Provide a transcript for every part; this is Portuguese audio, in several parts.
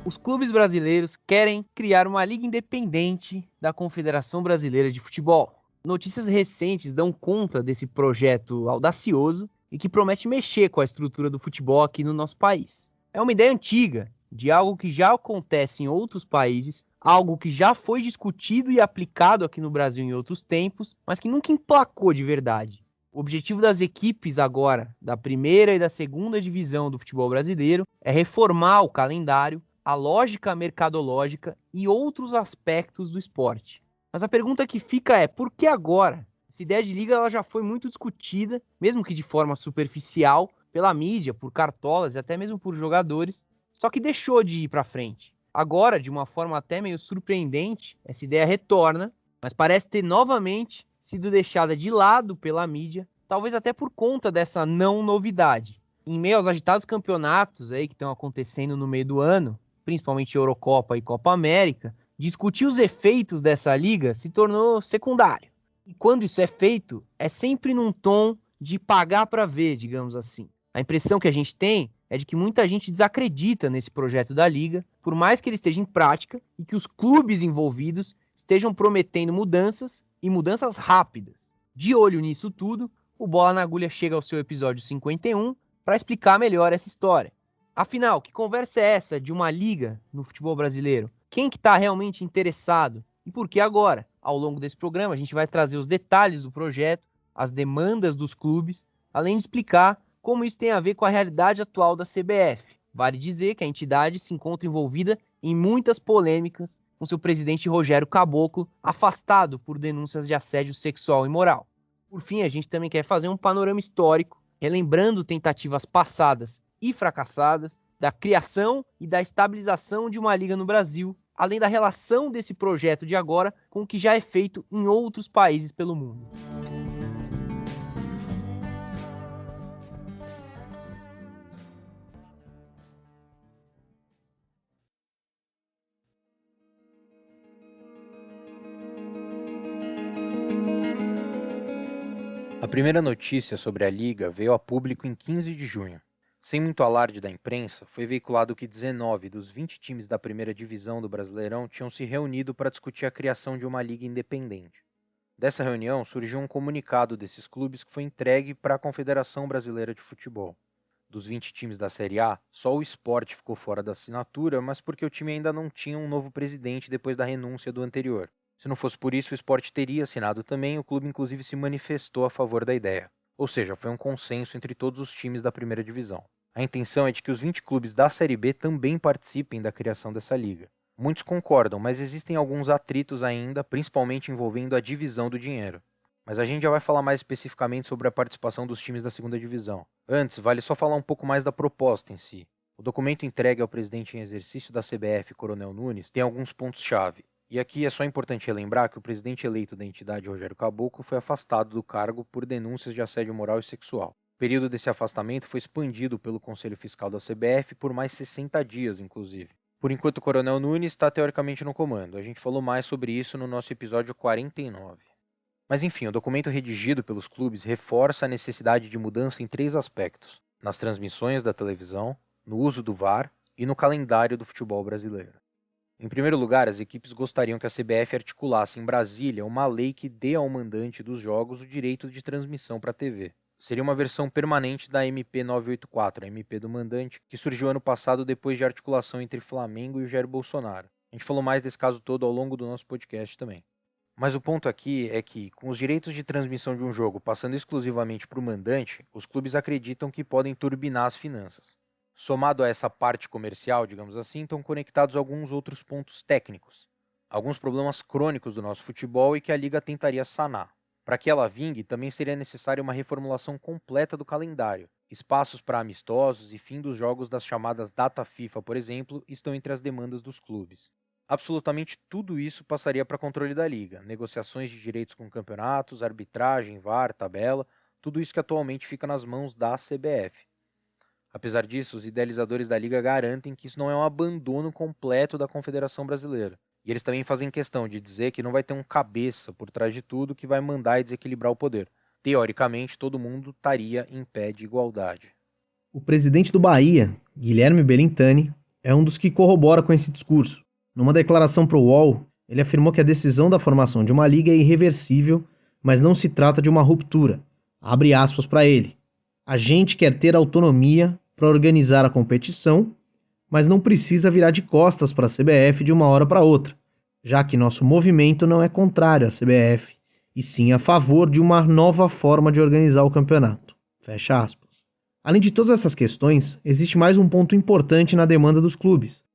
Os clubes brasileiros querem criar uma liga independente da Confederação Brasileira de Futebol. Notícias recentes dão conta desse projeto audacioso e que promete mexer com a estrutura do futebol aqui no nosso país. É uma ideia antiga, de algo que já acontece em outros países, algo que já foi discutido e aplicado aqui no Brasil em outros tempos, mas que nunca emplacou de verdade. O objetivo das equipes agora, da primeira e da segunda divisão do futebol brasileiro, é reformar o calendário, a lógica mercadológica e outros aspectos do esporte. Mas a pergunta que fica é, por que agora? Essa ideia de liga ela já foi muito discutida, mesmo que de forma superficial, pela mídia, por cartolas e até mesmo por jogadores, só que deixou de ir para frente. Agora, de uma forma até meio surpreendente, essa ideia retorna, mas parece ter novamente sido deixada de lado pela mídia, talvez até por conta dessa não novidade. Em meio aos agitados campeonatos aí que estão acontecendo no meio do ano, principalmente Eurocopa e Copa América, discutir os efeitos dessa liga se tornou secundário. E quando isso é feito, é sempre num tom de pagar para ver, digamos assim. A impressão que a gente tem é de que muita gente desacredita nesse projeto da liga, por mais que ele esteja em prática e que os clubes envolvidos estejam prometendo mudanças e mudanças rápidas. De olho nisso tudo, o Bola na Agulha chega ao seu episódio 51 para explicar melhor essa história. Afinal, que conversa é essa de uma liga no futebol brasileiro? Quem que está realmente interessado? E por que agora? Ao longo desse programa, a gente vai trazer os detalhes do projeto, as demandas dos clubes, além de explicar como isso tem a ver com a realidade atual da CBF. Vale dizer que a entidade se encontra envolvida em muitas polêmicas, com seu presidente Rogério Caboclo afastado por denúncias de assédio sexual e moral. Por fim, a gente também quer fazer um panorama histórico, relembrando tentativas passadas e fracassadas da criação e da estabilização de uma liga no Brasil, além da relação desse projeto de agora com o que já é feito em outros países pelo mundo. A primeira notícia sobre a Liga veio a público em 15 de junho. Sem muito alarde da imprensa, foi veiculado que 19 dos 20 times da primeira divisão do Brasileirão tinham se reunido para discutir a criação de uma liga independente. Dessa reunião surgiu um comunicado desses clubes que foi entregue para a Confederação Brasileira de Futebol. Dos 20 times da Série A, só o Sport ficou fora da assinatura, mas porque o time ainda não tinha um novo presidente depois da renúncia do anterior. Se não fosse por isso, o Sport teria assinado também, o clube inclusive se manifestou a favor da ideia. Ou seja, foi um consenso entre todos os times da primeira divisão. A intenção é de que os 20 clubes da Série B também participem da criação dessa liga. Muitos concordam, mas existem alguns atritos ainda, principalmente envolvendo a divisão do dinheiro. Mas a gente já vai falar mais especificamente sobre a participação dos times da segunda divisão. Antes, vale só falar um pouco mais da proposta em si. O documento entregue ao presidente em exercício da CBF, Coronel Nunes, tem alguns pontos-chave. E aqui é só importante relembrar que o presidente eleito da entidade, Rogério Caboclo, foi afastado do cargo por denúncias de assédio moral e sexual. O período desse afastamento foi expandido pelo Conselho Fiscal da CBF por mais 60 dias, inclusive. Por enquanto, o Coronel Nunes está teoricamente no comando. A gente falou mais sobre isso no nosso episódio 49. Mas enfim, o documento redigido pelos clubes reforça a necessidade de mudança em 3 aspectos: nas transmissões da televisão, no uso do VAR e no calendário do futebol brasileiro. Em primeiro lugar, as equipes gostariam que a CBF articulasse em Brasília uma lei que dê ao mandante dos jogos o direito de transmissão para a TV. Seria uma versão permanente da MP 984, a MP do mandante, que surgiu ano passado depois de articulação entre Flamengo e o Jair Bolsonaro. A gente falou mais desse caso todo ao longo do nosso podcast também. Mas o ponto aqui é que, com os direitos de transmissão de um jogo passando exclusivamente para o mandante, os clubes acreditam que podem turbinar as finanças. Somado a essa parte comercial, digamos assim, estão conectados alguns outros pontos técnicos. Alguns problemas crônicos do nosso futebol e que a Liga tentaria sanar. Para que ela vingue, também seria necessária uma reformulação completa do calendário. Espaços para amistosos e fim dos jogos das chamadas data FIFA, por exemplo, estão entre as demandas dos clubes. Absolutamente tudo isso passaria para controle da Liga, negociações de direitos com campeonatos, arbitragem, VAR, tabela, tudo isso que atualmente fica nas mãos da CBF. Apesar disso, os idealizadores da Liga garantem que isso não é um abandono completo da Confederação Brasileira. E eles também fazem questão de dizer que não vai ter um cabeça por trás de tudo que vai mandar e desequilibrar o poder. Teoricamente, todo mundo estaria em pé de igualdade. O presidente do Bahia, Guilherme Belintani, é um dos que corrobora com esse discurso. Numa declaração para o UOL, ele afirmou que a decisão da formação de uma liga é irreversível, mas não se trata de uma ruptura. Abre aspas para ele. A gente quer ter autonomia para organizar a competição, mas não precisa virar de costas para a CBF de uma hora para outra, já que nosso movimento não é contrário à CBF, e sim a favor de uma nova forma de organizar o campeonato. Fecha aspas. Além de todas essas questões, existe mais um ponto importante na demanda dos clubes.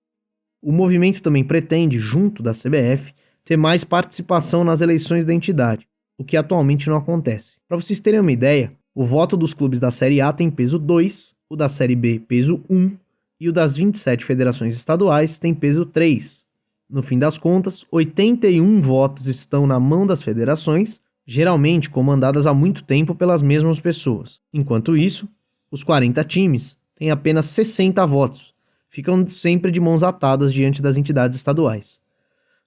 O movimento também pretende, junto da CBF, ter mais participação nas eleições da entidade, o que atualmente não acontece. Para vocês terem uma ideia, o voto dos clubes da Série A tem peso 2, o da Série B peso 1 e o das 27 federações estaduais tem peso 3. No fim das contas, 81 votos estão na mão das federações, geralmente comandadas há muito tempo pelas mesmas pessoas. Enquanto isso, os 40 times têm apenas 60 votos, ficam sempre de mãos atadas diante das entidades estaduais.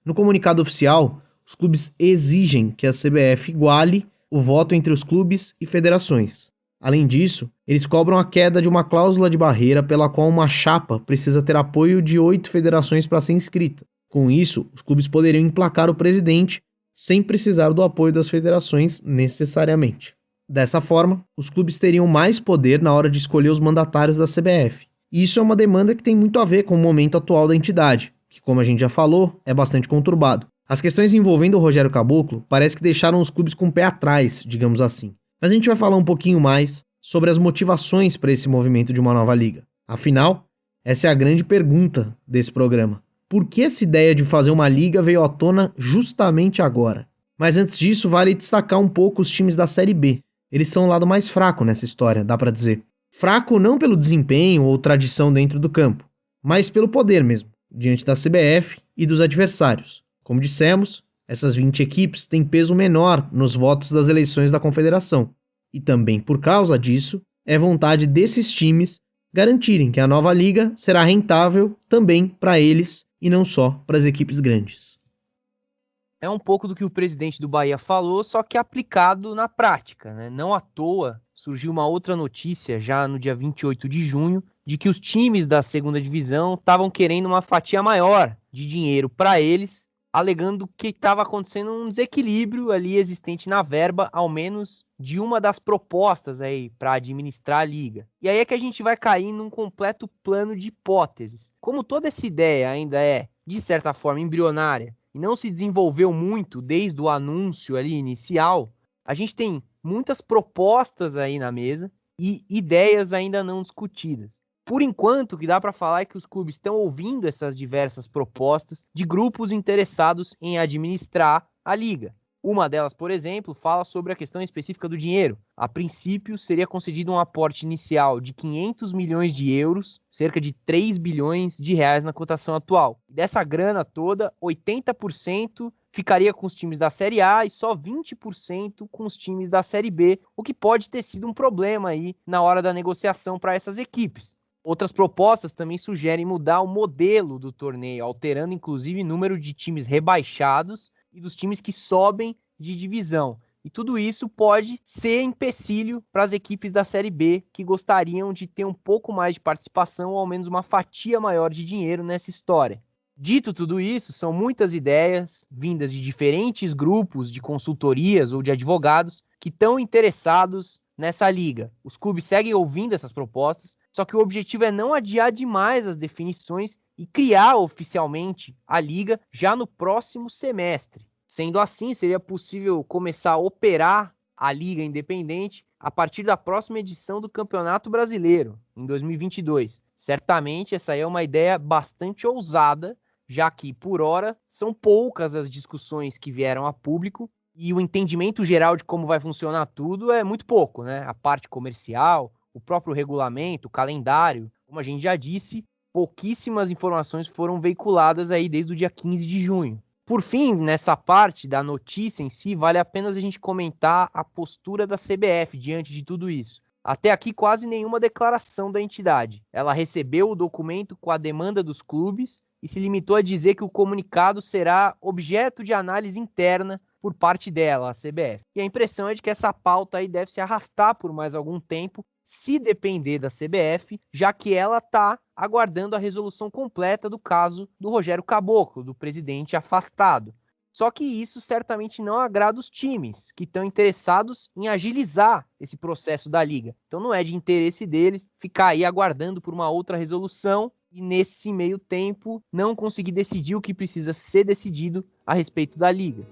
No comunicado oficial, os clubes exigem que a CBF iguale o voto entre os clubes e federações. Além disso, eles cobram a queda de uma cláusula de barreira pela qual uma chapa precisa ter apoio de 8 federações para ser inscrita. Com isso, os clubes poderiam emplacar o presidente sem precisar do apoio das federações necessariamente. Dessa forma, os clubes teriam mais poder na hora de escolher os mandatários da CBF. E isso é uma demanda que tem muito a ver com o momento atual da entidade, que, como a gente já falou, é bastante conturbado. As questões envolvendo o Rogério Caboclo parece que deixaram os clubes com o pé atrás, digamos assim. Mas a gente vai falar um pouquinho mais sobre as motivações para esse movimento de uma nova liga. Afinal, essa é a grande pergunta desse programa. Por que essa ideia de fazer uma liga veio à tona justamente agora? Mas antes disso, vale destacar um pouco os times da Série B. Eles são o lado mais fraco nessa história, dá pra dizer. Fraco não pelo desempenho ou tradição dentro do campo, mas pelo poder mesmo, diante da CBF e dos adversários. Como dissemos, essas 20 equipes têm peso menor nos votos das eleições da Confederação. E também por causa disso, é vontade desses times garantirem que a nova liga será rentável também para eles e não só para as equipes grandes. É um pouco do que o presidente do Bahia falou, só que aplicado na prática, né? Não à toa surgiu uma outra notícia já no dia 28 de junho de que os times da segunda divisão estavam querendo uma fatia maior de dinheiro para eles, alegando que estava acontecendo um desequilíbrio ali existente na verba, ao menos de uma das propostas aí para administrar a liga. E aí é que a gente vai cair num completo plano de hipóteses. Como toda essa ideia ainda é, de certa forma, embrionária, e não se desenvolveu muito desde o anúncio ali inicial, a gente tem muitas propostas aí na mesa e ideias ainda não discutidas. Por enquanto, o que dá para falar é que os clubes estão ouvindo essas diversas propostas de grupos interessados em administrar a liga. Uma delas, por exemplo, fala sobre a questão específica do dinheiro. A princípio, seria concedido um aporte inicial de 500 milhões de euros, cerca de 3 bilhões de reais na cotação atual. Dessa grana toda, 80% ficaria com os times da Série A e só 20% com os times da Série B, o que pode ter sido um problema aí na hora da negociação para essas equipes. Outras propostas também sugerem mudar o modelo do torneio, alterando inclusive o número de times rebaixados e dos times que sobem de divisão. E tudo isso pode ser empecilho para as equipes da Série B que gostariam de ter um pouco mais de participação ou ao menos uma fatia maior de dinheiro nessa história. Dito tudo isso, são muitas ideias vindas de diferentes grupos de consultorias ou de advogados que estão interessados nessa liga. Os clubes seguem ouvindo essas propostas, só que o objetivo é não adiar demais as definições e criar oficialmente a liga já no próximo semestre. Sendo assim, seria possível começar a operar a liga independente a partir da próxima edição do Campeonato Brasileiro, em 2022. Certamente essa aí é uma ideia bastante ousada, já que, por hora, são poucas as discussões que vieram a público e o entendimento geral de como vai funcionar tudo é muito pouco, né? A parte comercial, o próprio regulamento, o calendário, como a gente já disse, pouquíssimas informações foram veiculadas aí desde o dia 15 de junho. Por fim, nessa parte da notícia em si, vale apenas a gente comentar a postura da CBF diante de tudo isso. Até aqui, quase nenhuma declaração da entidade. Ela recebeu o documento com a demanda dos clubes e se limitou a dizer que o comunicado será objeto de análise interna por parte dela, a CBF. E a impressão é de que essa pauta aí deve se arrastar por mais algum tempo, se depender da CBF, já que ela está aguardando a resolução completa do caso do Rogério Caboclo, do presidente afastado. Só que isso certamente não agrada os times, que estão interessados em agilizar esse processo da liga. Então não é de interesse deles ficar aí aguardando por uma outra resolução e nesse meio tempo não conseguir decidir o que precisa ser decidido a respeito da liga.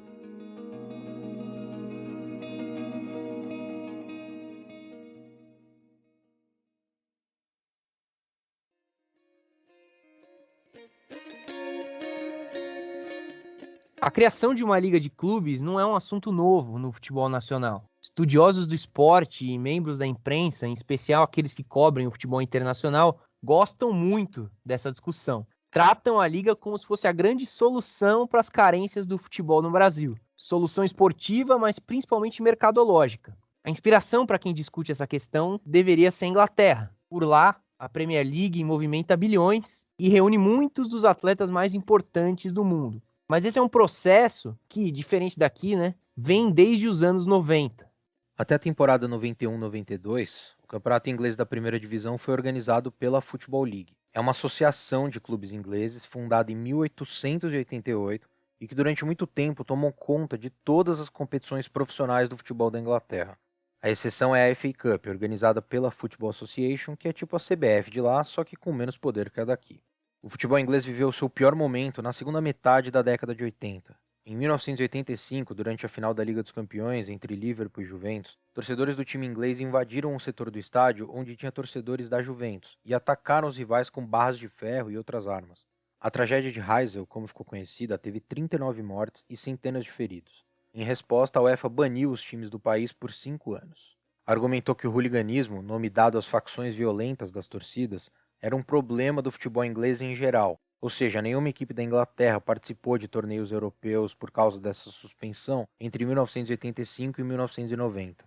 A criação de uma liga de clubes não é um assunto novo no futebol nacional. Estudiosos do esporte e membros da imprensa, em especial aqueles que cobrem o futebol internacional, gostam muito dessa discussão. Tratam a liga como se fosse a grande solução para as carências do futebol no Brasil. Solução esportiva, mas principalmente mercadológica. A inspiração para quem discute essa questão deveria ser a Inglaterra. Por lá, a Premier League movimenta bilhões e reúne muitos dos atletas mais importantes do mundo. Mas esse é um processo que, diferente daqui, vem desde os anos 90. Até a temporada 91-92, o campeonato inglês da primeira divisão foi organizado pela Football League. É uma associação de clubes ingleses fundada em 1888 e que durante muito tempo tomou conta de todas as competições profissionais do futebol da Inglaterra. A exceção é a FA Cup, organizada pela Football Association, que é tipo a CBF de lá, só que com menos poder que a daqui. O futebol inglês viveu seu pior momento na segunda metade da década de 80. Em 1985, durante a final da Liga dos Campeões entre Liverpool e Juventus, torcedores do time inglês invadiram um setor do estádio onde tinha torcedores da Juventus e atacaram os rivais com barras de ferro e outras armas. A tragédia de Heysel, como ficou conhecida, teve 39 mortes e centenas de feridos. Em resposta, a UEFA baniu os times do país por 5 anos. Argumentou que o hooliganismo, nome dado às facções violentas das torcidas, era um problema do futebol inglês em geral, ou seja, nenhuma equipe da Inglaterra participou de torneios europeus por causa dessa suspensão entre 1985 e 1990.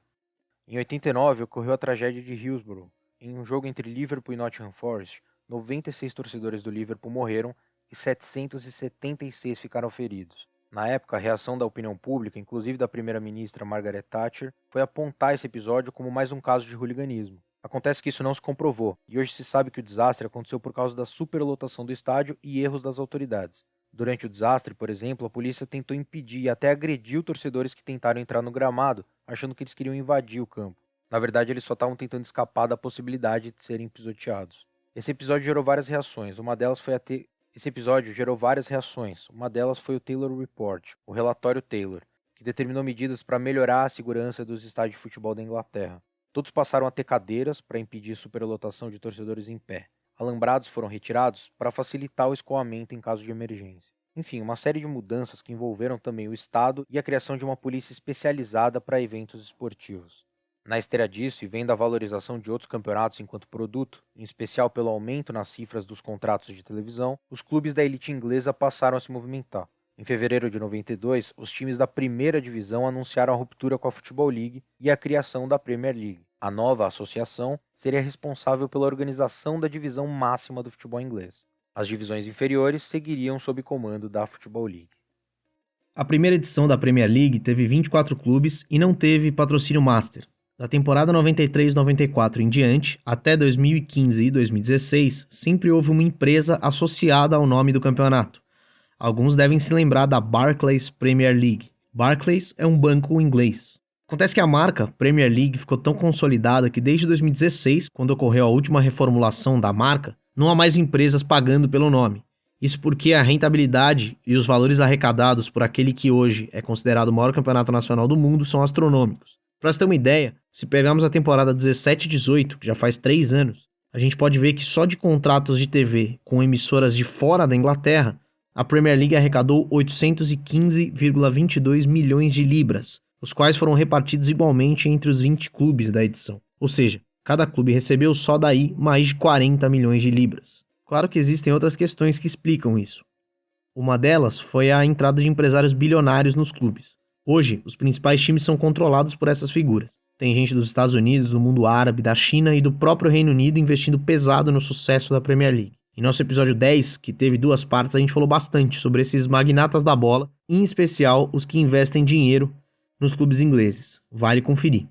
Em 89 ocorreu a tragédia de Hillsborough. Em um jogo entre Liverpool e Nottingham Forest, 96 torcedores do Liverpool morreram e 776 ficaram feridos. Na época, a reação da opinião pública, inclusive da primeira-ministra Margaret Thatcher, foi apontar esse episódio como mais um caso de hooliganismo. Acontece que isso não se comprovou, e hoje se sabe que o desastre aconteceu por causa da superlotação do estádio e erros das autoridades. Durante o desastre, por exemplo, a polícia tentou impedir e até agrediu torcedores que tentaram entrar no gramado, achando que eles queriam invadir o campo. Na verdade, eles só estavam tentando escapar da possibilidade de serem pisoteados. Esse episódio gerou várias reações, uma delas foi o Taylor Report, o relatório Taylor, que determinou medidas para melhorar a segurança dos estádios de futebol da Inglaterra. Todos passaram a ter cadeiras para impedir superlotação de torcedores em pé. Alambrados foram retirados para facilitar o escoamento em caso de emergência. Enfim, uma série de mudanças que envolveram também o Estado e a criação de uma polícia especializada para eventos esportivos. Na esteira disso, e vendo a valorização de outros campeonatos enquanto produto, em especial pelo aumento nas cifras dos contratos de televisão, os clubes da elite inglesa passaram a se movimentar. Em fevereiro de 92, os times da primeira divisão anunciaram a ruptura com a Football League e a criação da Premier League. A nova associação seria responsável pela organização da divisão máxima do futebol inglês. As divisões inferiores seguiriam sob comando da Football League. A primeira edição da Premier League teve 24 clubes e não teve patrocínio master. Da temporada 93-94 em diante, até 2015 e 2016, sempre houve uma empresa associada ao nome do campeonato. Alguns devem se lembrar da Barclays Premier League. Barclays é um banco inglês. Acontece que a marca Premier League ficou tão consolidada que desde 2016, quando ocorreu a última reformulação da marca, não há mais empresas pagando pelo nome. Isso porque a rentabilidade e os valores arrecadados por aquele que hoje é considerado o maior campeonato nacional do mundo são astronômicos. Para você ter uma ideia, se pegarmos a temporada 17-18, que já faz 3 anos, a gente pode ver que só de contratos de TV com emissoras de fora da Inglaterra, a Premier League arrecadou 815,22 milhões de libras, os quais foram repartidos igualmente entre os 20 clubes da edição. Ou seja, cada clube recebeu só daí mais de 40 milhões de libras. Claro que existem outras questões que explicam isso. Uma delas foi a entrada de empresários bilionários nos clubes. Hoje, os principais times são controlados por essas figuras. Tem gente dos Estados Unidos, do mundo árabe, da China e do próprio Reino Unido investindo pesado no sucesso da Premier League. Em nosso episódio 10, que teve 2 partes, a gente falou bastante sobre esses magnatas da bola, em especial os que investem dinheiro nos clubes ingleses. Vale conferir.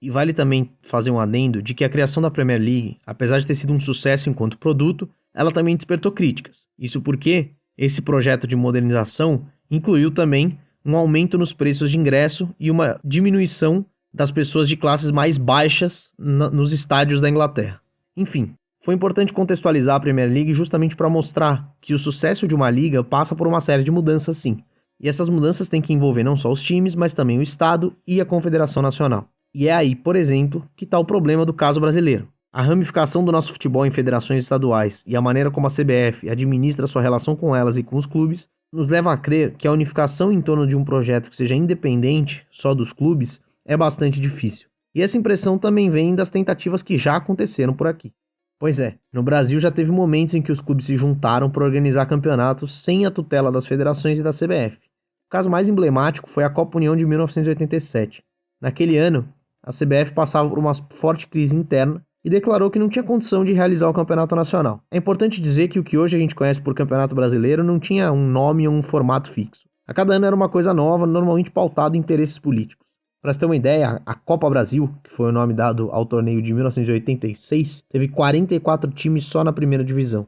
E vale também fazer um adendo de que a criação da Premier League, apesar de ter sido um sucesso enquanto produto, ela também despertou críticas. Isso porque esse projeto de modernização incluiu também um aumento nos preços de ingresso e uma diminuição das pessoas de classes mais baixas nos estádios da Inglaterra. Enfim, foi importante contextualizar a Premier League justamente para mostrar que o sucesso de uma liga passa por uma série de mudanças sim. E essas mudanças têm que envolver não só os times, mas também o Estado e a Confederação Nacional. E é aí, por exemplo, que está o problema do caso brasileiro. A ramificação do nosso futebol em federações estaduais e a maneira como a CBF administra sua relação com elas e com os clubes nos leva a crer que a unificação em torno de um projeto que seja independente, só dos clubes, é bastante difícil. E essa impressão também vem das tentativas que já aconteceram por aqui. Pois é, no Brasil já teve momentos em que os clubes se juntaram para organizar campeonatos sem a tutela das federações e da CBF. O caso mais emblemático foi a Copa União de 1987. Naquele ano, a CBF passava por uma forte crise interna e declarou que não tinha condição de realizar o campeonato nacional. É importante dizer que o que hoje a gente conhece por campeonato brasileiro não tinha um nome ou um formato fixo. A cada ano era uma coisa nova, normalmente pautada em interesses políticos. Para você ter uma ideia, a Copa Brasil, que foi o nome dado ao torneio de 1986, teve 44 times só na primeira divisão.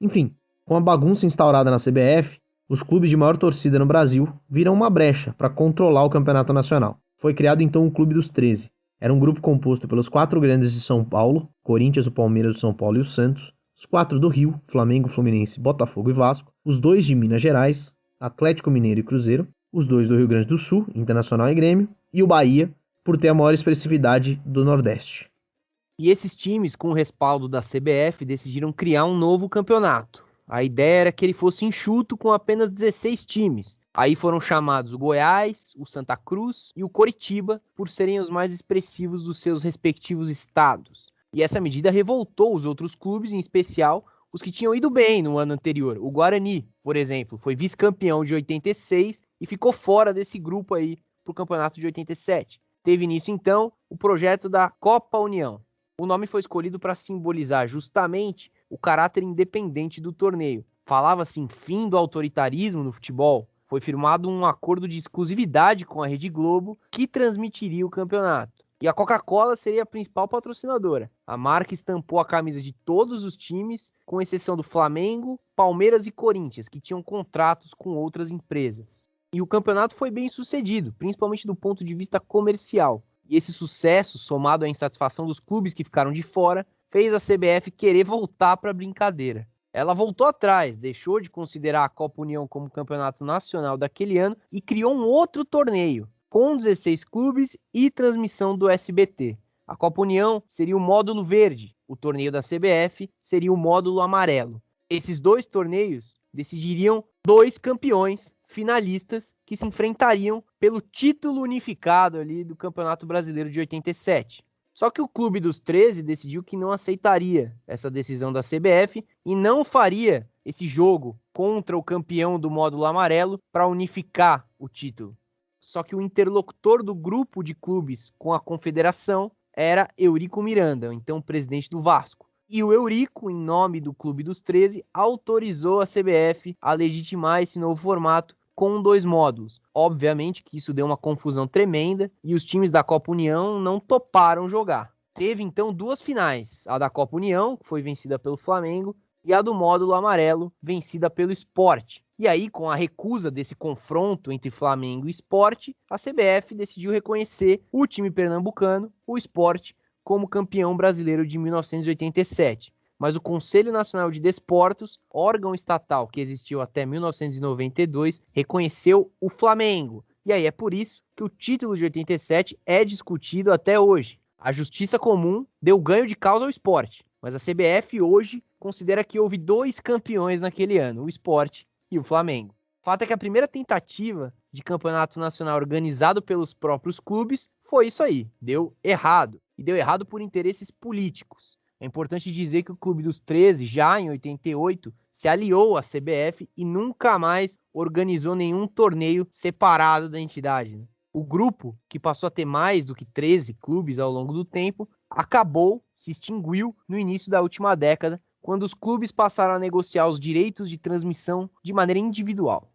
Enfim, com a bagunça instaurada na CBF, os clubes de maior torcida no Brasil viram uma brecha para controlar o campeonato nacional. Foi criado então o Clube dos 13. Era um grupo composto pelos 4 grandes de São Paulo, Corinthians, o Palmeiras, o São Paulo e o Santos, os 4 do Rio, Flamengo, Fluminense, Botafogo e Vasco, os 2 de Minas Gerais, Atlético Mineiro e Cruzeiro, os 2 do Rio Grande do Sul, Internacional e Grêmio, e o Bahia, por ter a maior expressividade do Nordeste. E esses times, com o respaldo da CBF, decidiram criar um novo campeonato. A ideia era que ele fosse enxuto com apenas 16 times. Aí foram chamados o Goiás, o Santa Cruz e o Coritiba, por serem os mais expressivos dos seus respectivos estados. E essa medida revoltou os outros clubes, em especial os que tinham ido bem no ano anterior. O Guarani, por exemplo, foi vice-campeão de 86 e ficou fora desse grupo aí para o campeonato de 87. Teve início, então, o projeto da Copa União. O nome foi escolhido para simbolizar justamente o caráter independente do torneio. Falava-se em fim do autoritarismo no futebol. Foi firmado um acordo de exclusividade com a Rede Globo que transmitiria o campeonato. E a Coca-Cola seria a principal patrocinadora. A marca estampou a camisa de todos os times, com exceção do Flamengo, Palmeiras e Corinthians, que tinham contratos com outras empresas. E o campeonato foi bem sucedido, principalmente do ponto de vista comercial. E esse sucesso, somado à insatisfação dos clubes que ficaram de fora, fez a CBF querer voltar para a brincadeira. Ela voltou atrás, deixou de considerar a Copa União como campeonato nacional daquele ano e criou um outro torneio, com 16 clubes e transmissão do SBT. A Copa União seria o módulo verde, o torneio da CBF seria o módulo amarelo. Esses 2 torneios decidiriam 2 campeões finalistas que se enfrentariam pelo título unificado ali do Campeonato Brasileiro de 87. Só que o Clube dos 13 decidiu que não aceitaria essa decisão da CBF e não faria esse jogo contra o campeão do módulo amarelo para unificar o título. Só que o interlocutor do grupo de clubes com a confederação era Eurico Miranda, então presidente do Vasco. E o Eurico, em nome do Clube dos 13, autorizou a CBF a legitimar esse novo formato com 2 módulos. Obviamente que isso deu uma confusão tremenda e os times da Copa União não toparam jogar. Teve então 2 finais, a da Copa União, que foi vencida pelo Flamengo, e a do módulo amarelo, vencida pelo Sport. E aí, com a recusa desse confronto entre Flamengo e Sport, a CBF decidiu reconhecer o time pernambucano, o Sport, como campeão brasileiro de 1987. Mas o Conselho Nacional de Desportos, órgão estatal que existiu até 1992, reconheceu o Flamengo. E aí é por isso que o título de 87 é discutido até hoje. A Justiça Comum deu ganho de causa ao Sport, mas a CBF hoje considera que houve 2 campeões naquele ano, o Sport e o Flamengo. O fato é que a primeira tentativa de campeonato nacional organizado pelos próprios clubes foi isso aí, deu errado. E deu errado por interesses políticos. É importante dizer que o Clube dos 13, já em 88, se aliou à CBF e nunca mais organizou nenhum torneio separado da entidade. O grupo, que passou a ter mais do que 13 clubes ao longo do tempo, se extinguiu no início da última década, quando os clubes passaram a negociar os direitos de transmissão de maneira individual.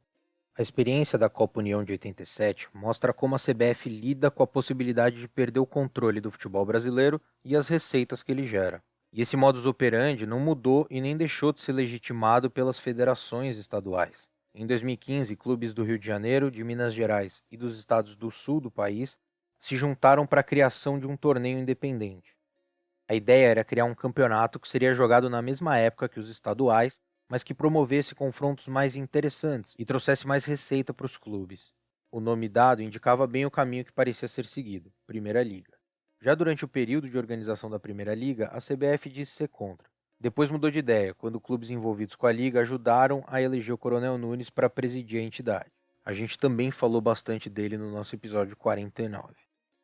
A experiência da Copa União de 87 mostra como a CBF lida com a possibilidade de perder o controle do futebol brasileiro e as receitas que ele gera. E esse modus operandi não mudou e nem deixou de ser legitimado pelas federações estaduais. Em 2015, clubes do Rio de Janeiro, de Minas Gerais e dos estados do sul do país se juntaram para a criação de um torneio independente. A ideia era criar um campeonato que seria jogado na mesma época que os estaduais, mas que promovesse confrontos mais interessantes e trouxesse mais receita para os clubes. O nome dado indicava bem o caminho que parecia ser seguido, Primeira Liga. Já durante o período de organização da Primeira Liga, a CBF disse ser contra. Depois mudou de ideia, quando clubes envolvidos com a Liga ajudaram a eleger o Coronel Nunes para presidir a entidade. A gente também falou bastante dele no nosso episódio 49.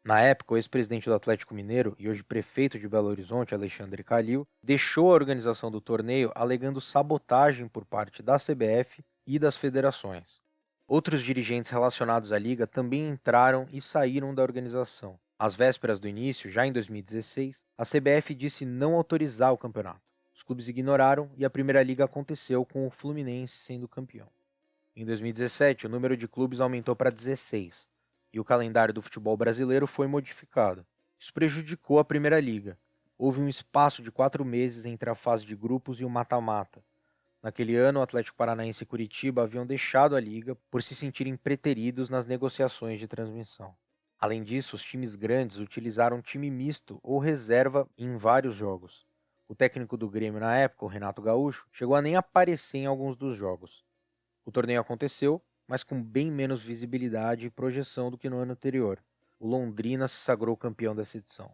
Na época, o ex-presidente do Atlético Mineiro e hoje prefeito de Belo Horizonte, Alexandre Calil, deixou a organização do torneio alegando sabotagem por parte da CBF e das federações. Outros dirigentes relacionados à Liga também entraram e saíram da organização. Às vésperas do início, já em 2016, a CBF disse não autorizar o campeonato. Os clubes ignoraram e a Primeira Liga aconteceu com o Fluminense sendo campeão. Em 2017, o número de clubes aumentou para 16. E o calendário do futebol brasileiro foi modificado. Isso prejudicou a Primeira Liga. Houve um espaço de 4 meses entre a fase de grupos e o mata-mata. Naquele ano, o Atlético Paranaense e Curitiba haviam deixado a Liga por se sentirem preteridos nas negociações de transmissão. Além disso, os times grandes utilizaram time misto ou reserva em vários jogos. O técnico do Grêmio na época, o Renato Gaúcho, chegou a nem aparecer em alguns dos jogos. O torneio aconteceu, mas com bem menos visibilidade e projeção do que no ano anterior. O Londrina se sagrou campeão dessa edição.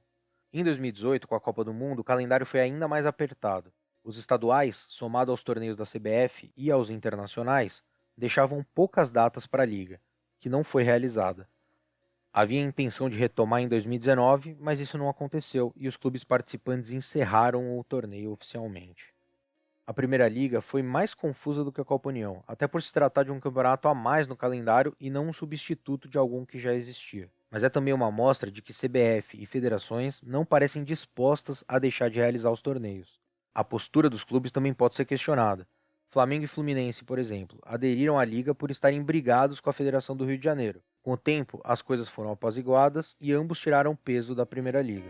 Em 2018, com a Copa do Mundo, o calendário foi ainda mais apertado. Os estaduais, somado aos torneios da CBF e aos internacionais, deixavam poucas datas para a Liga, que não foi realizada. Havia a intenção de retomar em 2019, mas isso não aconteceu e os clubes participantes encerraram o torneio oficialmente. A Primeira Liga foi mais confusa do que a Copa União, até por se tratar de um campeonato a mais no calendário e não um substituto de algum que já existia. Mas é também uma amostra de que CBF e federações não parecem dispostas a deixar de realizar os torneios. A postura dos clubes também pode ser questionada. Flamengo e Fluminense, por exemplo, aderiram à Liga por estarem brigados com a Federação do Rio de Janeiro. Com o tempo, as coisas foram apaziguadas e ambos tiraram peso da Primeira Liga.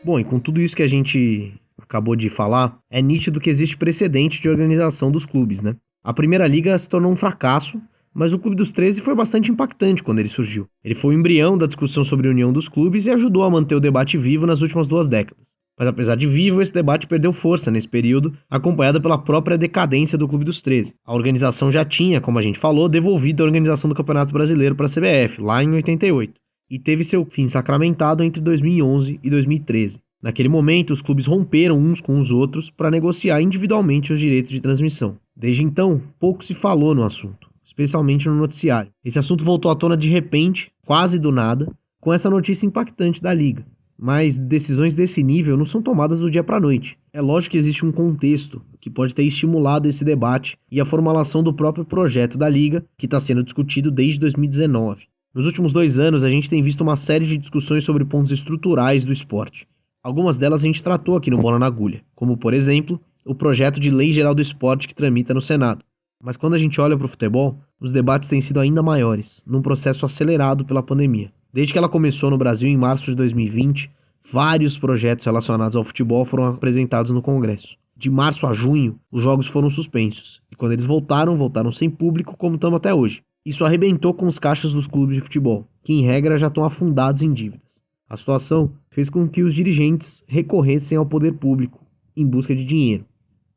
Bom, e com tudo isso que a gente acabou de falar, é nítido que existe precedente de organização dos clubes, né? A Primeira Liga se tornou um fracasso, mas o Clube dos 13 foi bastante impactante quando ele surgiu. Ele foi o embrião da discussão sobre a união dos clubes e ajudou a manter o debate vivo nas últimas 2 décadas. Mas apesar de vivo, esse debate perdeu força nesse período, acompanhado pela própria decadência do Clube dos 13. A organização já tinha, como a gente falou, devolvido a organização do Campeonato Brasileiro para a CBF, lá em 88. E teve seu fim sacramentado entre 2011 e 2013. Naquele momento, os clubes romperam uns com os outros para negociar individualmente os direitos de transmissão. Desde então, pouco se falou no assunto, especialmente no noticiário. Esse assunto voltou à tona de repente, quase do nada, com essa notícia impactante da Liga. Mas decisões desse nível não são tomadas do dia para a noite. É lógico que existe um contexto que pode ter estimulado esse debate e a formulação do próprio projeto da Liga, que está sendo discutido desde 2019. Nos últimos 2 anos, a gente tem visto uma série de discussões sobre pontos estruturais do esporte. Algumas delas a gente tratou aqui no Bola na Agulha, como, por exemplo, o projeto de Lei Geral do Esporte que tramita no Senado. Mas quando a gente olha para o futebol, os debates têm sido ainda maiores, num processo acelerado pela pandemia. Desde que ela começou no Brasil em março de 2020, vários projetos relacionados ao futebol foram apresentados no Congresso. De março a junho, os jogos foram suspensos, e quando eles voltaram sem público, como estamos até hoje. Isso arrebentou com os caixas dos clubes de futebol, que em regra já estão afundados em dívidas. A situação fez com que os dirigentes recorressem ao poder público em busca de dinheiro.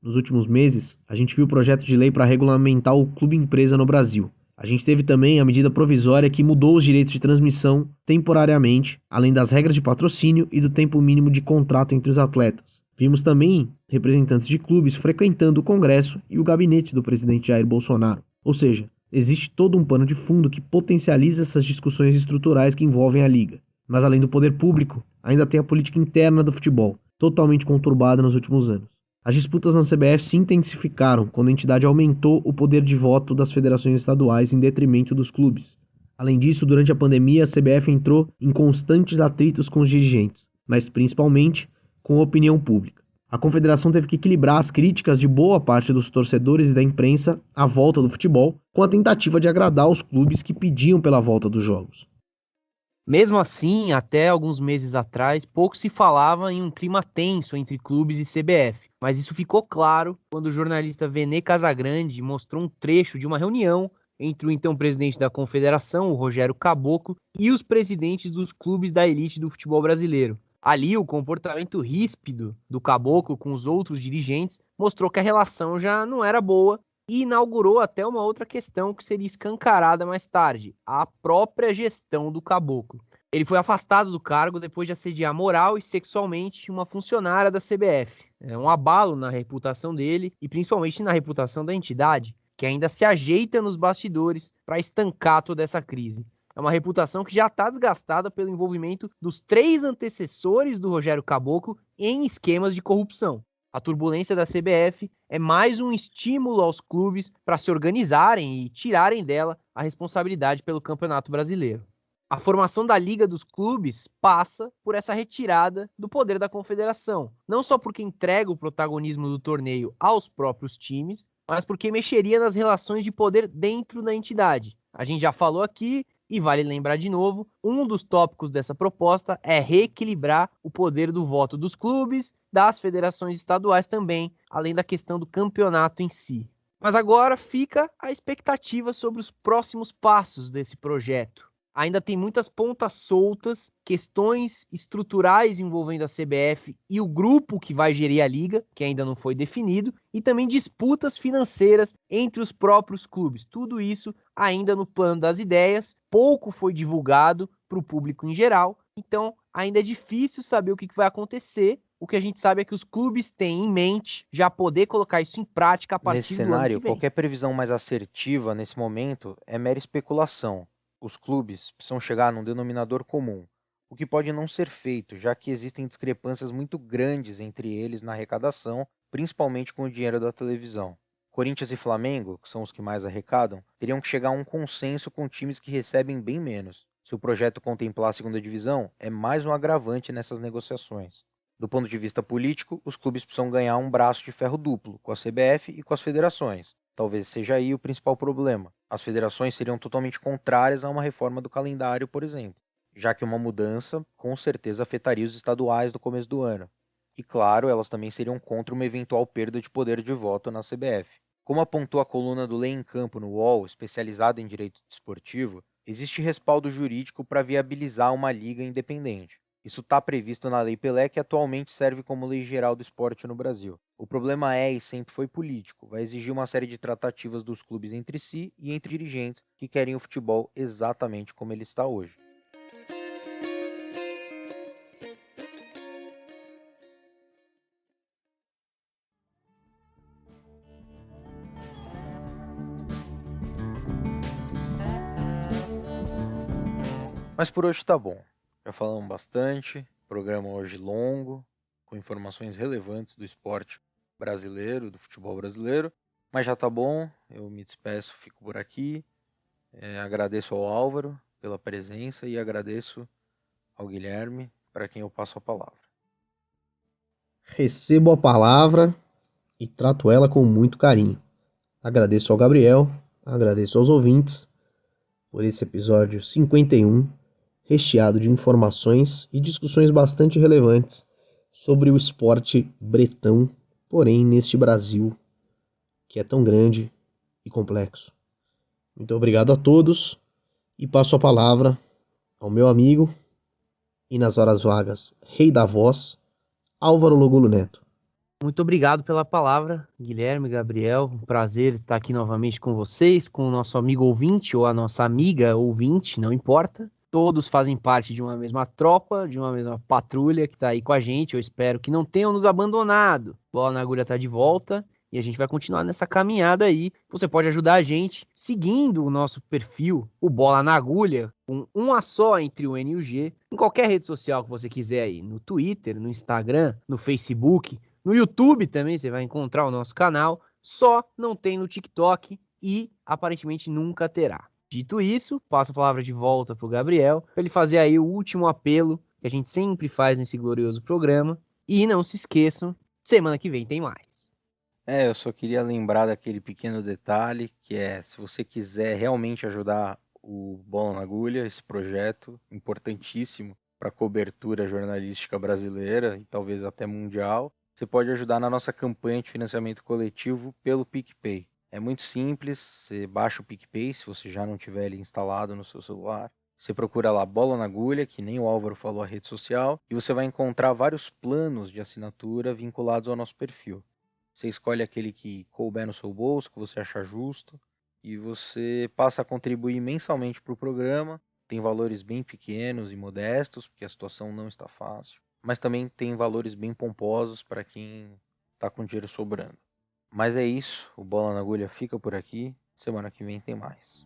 Nos últimos meses, a gente viu o projeto de lei para regulamentar o clube empresa no Brasil. A gente teve também a medida provisória que mudou os direitos de transmissão temporariamente, além das regras de patrocínio e do tempo mínimo de contrato entre os atletas. Vimos também representantes de clubes frequentando o Congresso e o gabinete do presidente Jair Bolsonaro. Ou seja, existe todo um pano de fundo que potencializa essas discussões estruturais que envolvem a Liga. Mas além do poder público, ainda tem a política interna do futebol, totalmente conturbada nos últimos anos. As disputas na CBF se intensificaram quando a entidade aumentou o poder de voto das federações estaduais em detrimento dos clubes. Além disso, durante a pandemia, a CBF entrou em constantes atritos com os dirigentes, mas principalmente com a opinião pública. A confederação teve que equilibrar as críticas de boa parte dos torcedores e da imprensa à volta do futebol com a tentativa de agradar os clubes que pediam pela volta dos jogos. Mesmo assim, até alguns meses atrás, pouco se falava em um clima tenso entre clubes e CBF, mas isso ficou claro quando o jornalista Vene Casagrande mostrou um trecho de uma reunião entre o então presidente da confederação, o Rogério Caboclo, e os presidentes dos clubes da elite do futebol brasileiro. Ali, o comportamento ríspido do Caboclo com os outros dirigentes mostrou que a relação já não era boa e inaugurou até uma outra questão que seria escancarada mais tarde, a própria gestão do Caboclo. Ele foi afastado do cargo depois de assediar moral e sexualmente uma funcionária da CBF. É um abalo na reputação dele e principalmente na reputação da entidade, que ainda se ajeita nos bastidores para estancar toda essa crise. É uma reputação que já está desgastada pelo envolvimento dos 3 antecessores do Rogério Caboclo em esquemas de corrupção. A turbulência da CBF é mais um estímulo aos clubes para se organizarem e tirarem dela a responsabilidade pelo Campeonato Brasileiro. A formação da Liga dos Clubes passa por essa retirada do poder da confederação, não só porque entrega o protagonismo do torneio aos próprios times, mas porque mexeria nas relações de poder dentro da entidade. A gente já falou aqui, e vale lembrar de novo, um dos tópicos dessa proposta é reequilibrar o poder do voto dos clubes, das federações estaduais também, além da questão do campeonato em si. Mas agora fica a expectativa sobre os próximos passos desse projeto. Ainda tem muitas pontas soltas, questões estruturais envolvendo a CBF e o grupo que vai gerir a liga, que ainda não foi definido, e também disputas financeiras entre os próprios clubes. Tudo isso ainda no plano das ideias, pouco foi divulgado para o público em geral, então ainda é difícil saber o que vai acontecer. O que a gente sabe é que os clubes têm em mente já poder colocar isso em prática a partir Nesse do ano cenário, que vem. qualquer previsão mais assertiva nesse momento é mera especulação. Os clubes precisam chegar num denominador comum, o que pode não ser feito, já que existem discrepâncias muito grandes entre eles na arrecadação, principalmente com o dinheiro da televisão. Corinthians e Flamengo, que são os que mais arrecadam, teriam que chegar a um consenso com times que recebem bem menos. Se o projeto contemplar a segunda divisão, é mais um agravante nessas negociações. Do ponto de vista político, os clubes precisam ganhar um braço de ferro duplo, com a CBF e com as federações. Talvez seja aí o principal problema. As federações seriam totalmente contrárias a uma reforma do calendário, por exemplo, já que uma mudança com certeza afetaria os estaduais no começo do ano. E claro, elas também seriam contra uma eventual perda de poder de voto na CBF. Como apontou a coluna do Lei em Campo no UOL, especializada em direito desportivo, existe respaldo jurídico para viabilizar uma liga independente. Isso está previsto na Lei Pelé, que atualmente serve como lei geral do esporte no Brasil. O problema é e sempre foi político, vai exigir uma série de tratativas dos clubes entre si e entre dirigentes que querem o futebol exatamente como ele está hoje. Mas por hoje tá bom. Já falamos bastante, programa hoje longo, com informações relevantes do esporte brasileiro, do futebol brasileiro, mas já tá bom, eu me despeço, fico por aqui, agradeço ao Álvaro pela presença e agradeço ao Guilherme, para quem eu passo a palavra. Recebo a palavra e trato ela com muito carinho. Agradeço ao Gabriel, agradeço aos ouvintes por esse episódio 51, recheado de informações e discussões bastante relevantes sobre o esporte bretão, porém neste Brasil que é tão grande e complexo. Muito obrigado a todos e passo a palavra ao meu amigo e nas horas vagas, rei da voz, Álvaro Logulo Neto. Muito obrigado pela palavra, Guilherme, Gabriel. Um prazer estar aqui novamente com vocês, com o nosso amigo ouvinte ou a nossa amiga ouvinte, não importa. Todos fazem parte de uma mesma tropa, de uma mesma patrulha que está aí com a gente. Eu espero que não tenham nos abandonado. Bola na Agulha está de volta e a gente vai continuar nessa caminhada aí. Você pode ajudar a gente seguindo o nosso perfil, o Bola na Agulha, com um A só entre o N e o G, em qualquer rede social que você quiser aí, no Twitter, no Instagram, no Facebook, no YouTube também você vai encontrar o nosso canal, só não tem no TikTok e aparentemente nunca terá. Dito isso, passo a palavra de volta para o Gabriel, para ele fazer aí o último apelo que a gente sempre faz nesse glorioso programa. E não se esqueçam Semana que vem tem mais. Eu só queria lembrar daquele pequeno detalhe, que é, se você quiser realmente ajudar o Bola na Agulha, esse projeto importantíssimo para a cobertura jornalística brasileira e talvez até mundial, você pode ajudar na nossa campanha de financiamento coletivo pelo PicPay. É muito simples, você baixa o PicPay, se você já não tiver ele instalado no seu celular. Você procura lá Bola na Agulha, que nem o Álvaro falou, a rede social, e você vai encontrar vários planos de assinatura vinculados ao nosso perfil. Você escolhe aquele que couber no seu bolso, que você achar justo, e você passa a contribuir mensalmente para o programa. Tem valores bem pequenos e modestos, porque a situação não está fácil, mas também tem valores bem pomposos para quem está com dinheiro sobrando. Mas é isso, o Bola na Agulha fica por aqui, semana que vem tem mais.